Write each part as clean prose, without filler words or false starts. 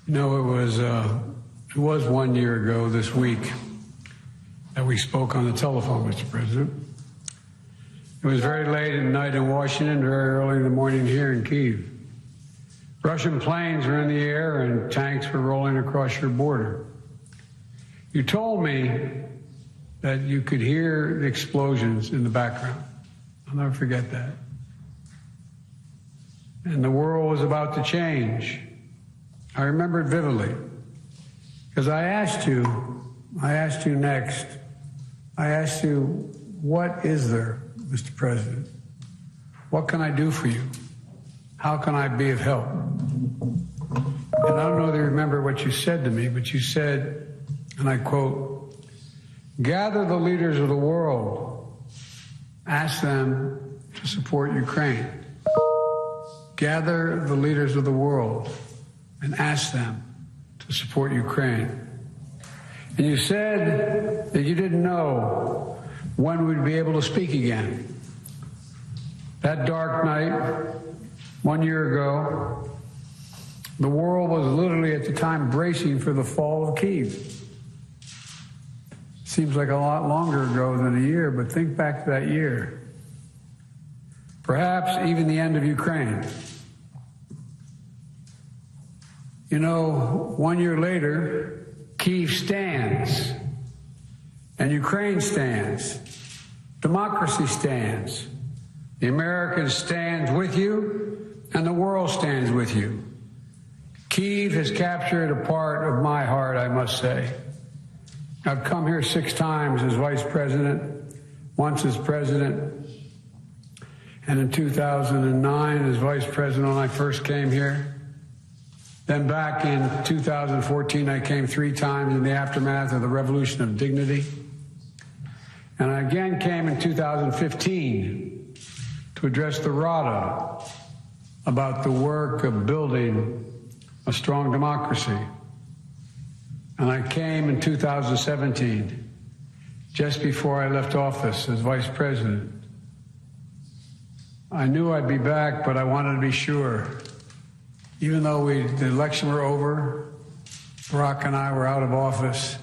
No, it was 1 year ago this week that we spoke on the telephone, Mr. President. It was very late at night in Washington, very early in the morning here in Kyiv. Russian planes were in the air and tanks were rolling across your border. You told me that you could hear the explosions in the background. I'll never forget that. And the world was about to change. I remember it vividly, because I asked you next, I asked you, what is there, Mr. President? What can I do for you? How can I be of help? And I don't know if you remember what you said to me, but you said, and I quote, gather the leaders of the world, ask them to support Ukraine. Gather the leaders of the world and ask them to support Ukraine. And you said that you didn't know when we'd be able to speak again. That dark night, 1 year ago, the world was literally at the time bracing for the fall of Kyiv. Seems like a lot longer ago than a year, but think back to that year. Perhaps even the end of Ukraine. You know, 1 year later, Kyiv stands, and Ukraine stands. Democracy stands. The Americans stand with you, and the world stands with you. Kyiv has captured a part of my heart, I must say. I've come here 6 times as vice president, once as president, and in 2009 as vice president when I first came here. Then back in 2014, I came 3 times in the aftermath of the Revolution of Dignity. And I again came in 2015 to address the Rada about the work of building a strong democracy. And I came in 2017, just before I left office as vice president. I knew I'd be back, but I wanted to be sure. Even though the election were over, Barack and I were out of office,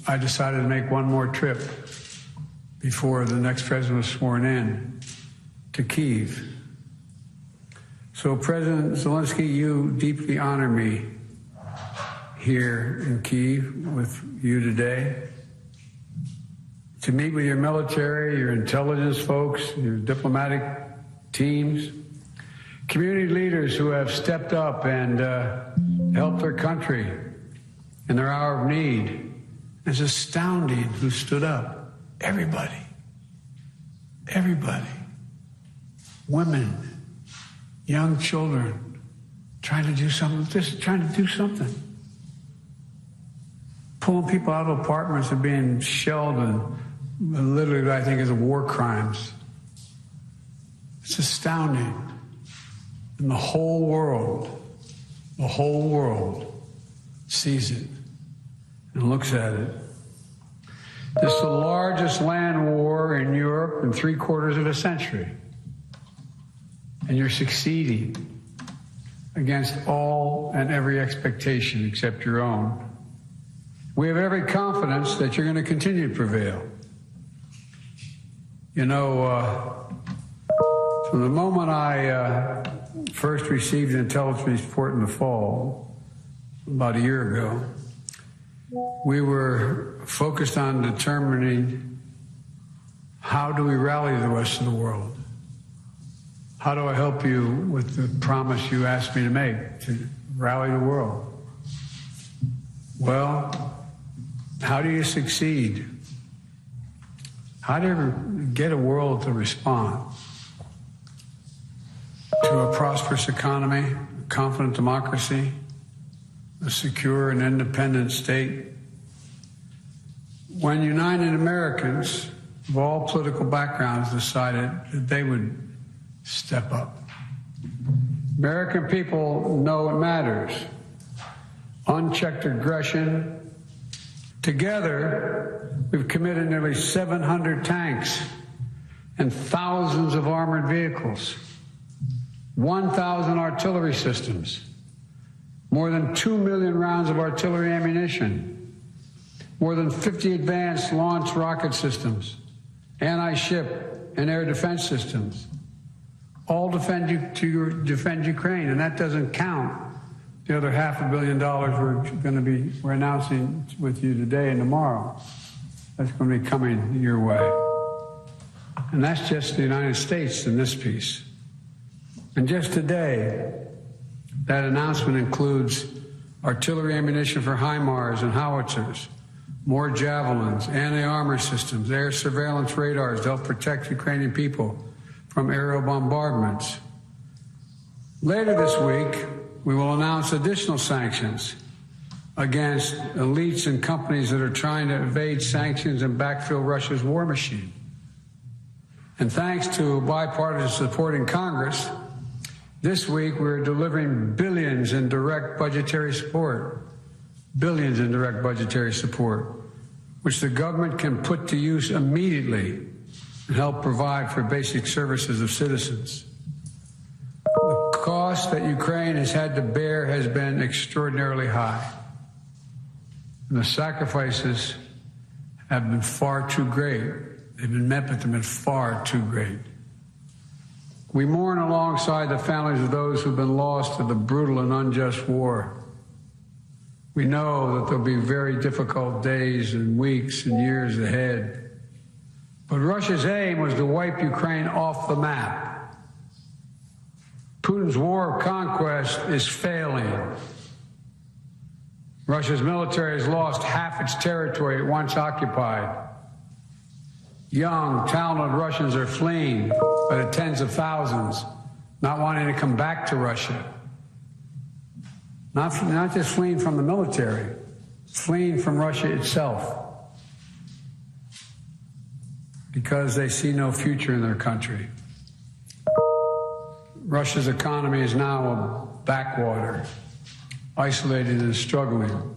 I decided to make one more trip before the next president was sworn in to Kyiv. So President Zelensky, you deeply honor me here in Kyiv with you today, to meet with your military, your intelligence folks, your diplomatic teams, community leaders who have stepped up and helped their country in their hour of need. It's astounding who stood up. Everybody. Women, young children, trying to do something, just trying to do something. Pulling people out of apartments and being shelled and literally, I think, is war crimes. It's astounding. And the whole world sees it and looks at it. This is the largest land war in Europe in 3/4 of a century. And you're succeeding against all and every expectation except your own. We have every confidence that you're going to continue to prevail. You know, from the moment I first received an intelligence report in the fall, about a year ago, we were focused on determining how do we rally the rest of the world? How do I help you with the promise you asked me to make, to rally the world? Well, how do you succeed? How do you get a world to respond to a prosperous economy, a confident democracy, a secure and independent state? When United Americans of all political backgrounds decided that they would step up. American people know it matters. Unchecked aggression. Together, we've committed nearly 700 tanks and thousands of armored vehicles, 1,000 artillery systems, more than 2 million rounds of artillery ammunition, more than 50 advanced launch rocket systems, anti-ship and air defense systems, all defend Ukraine, and that doesn't count the other $500 million we're announcing with you today and tomorrow. That's going to be coming your way. And that's just the United States in this piece. And just today, that announcement includes artillery ammunition for HIMARS and howitzers, more javelins, anti-armor systems, air surveillance radars to help protect Ukrainian people from aerial bombardments. Later this week, we will announce additional sanctions against elites and companies that are trying to evade sanctions and backfill Russia's war machine. And thanks to bipartisan support in Congress, this week we're delivering billions in direct budgetary support, which the government can put to use immediately and help provide for basic services of citizens. The cost that Ukraine has had to bear has been extraordinarily high, and the sacrifices have been far too great. They've been met, but they've been far too great. We mourn alongside the families of those who've been lost to the brutal and unjust war. We know that there'll be very difficult days and weeks and years ahead. But Russia's aim was to wipe Ukraine off the map. Putin's war of conquest is failing. Russia's military has lost half its territory it once occupied. Young, talented Russians are fleeing by the tens of thousands, not wanting to come back to Russia. Not just fleeing from the military, fleeing from Russia itself, because they see no future in their country. Russia's economy is now a backwater, isolated and struggling.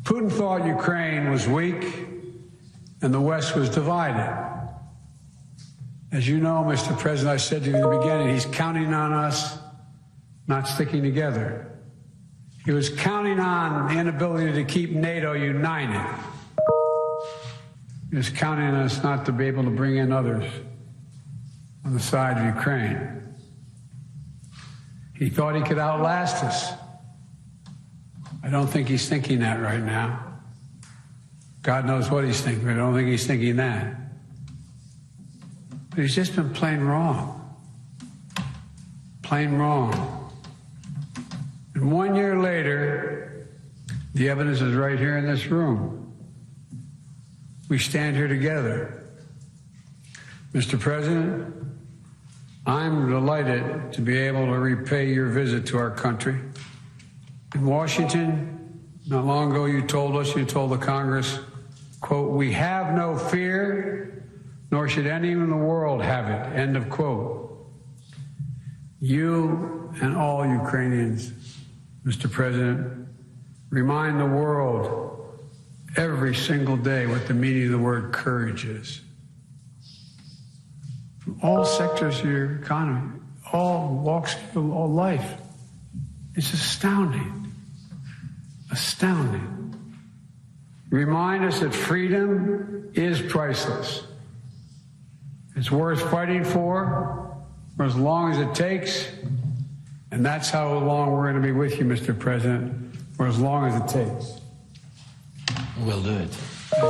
Putin thought Ukraine was weak and the West was divided. As you know, Mr. President, I said to you in the beginning, he's counting on us not sticking together. He was counting on the inability to keep NATO united. He was counting on us not to be able to bring in others on the side of Ukraine. He thought he could outlast us. I don't think he's thinking that right now. God knows what he's thinking, but I don't think he's thinking that. But he's just been plain wrong. Plain wrong. And 1 year later, the evidence is right here in this room. We stand here together. Mr. President, I'm delighted to be able to repay your visit to our country. In Washington, not long ago, you told the Congress, quote, "We have no fear, nor should anyone in the world have it," end of quote. You and all Ukrainians, Mr. President, remind the world every single day what the meaning of the word courage is. From all sectors of your economy, all walks of all life. It's astounding. Astounding. Remind us that freedom is priceless. It's worth fighting for as long as it takes. And that's how long we're going to be with you, Mr. President, for as long as it takes. We'll do it.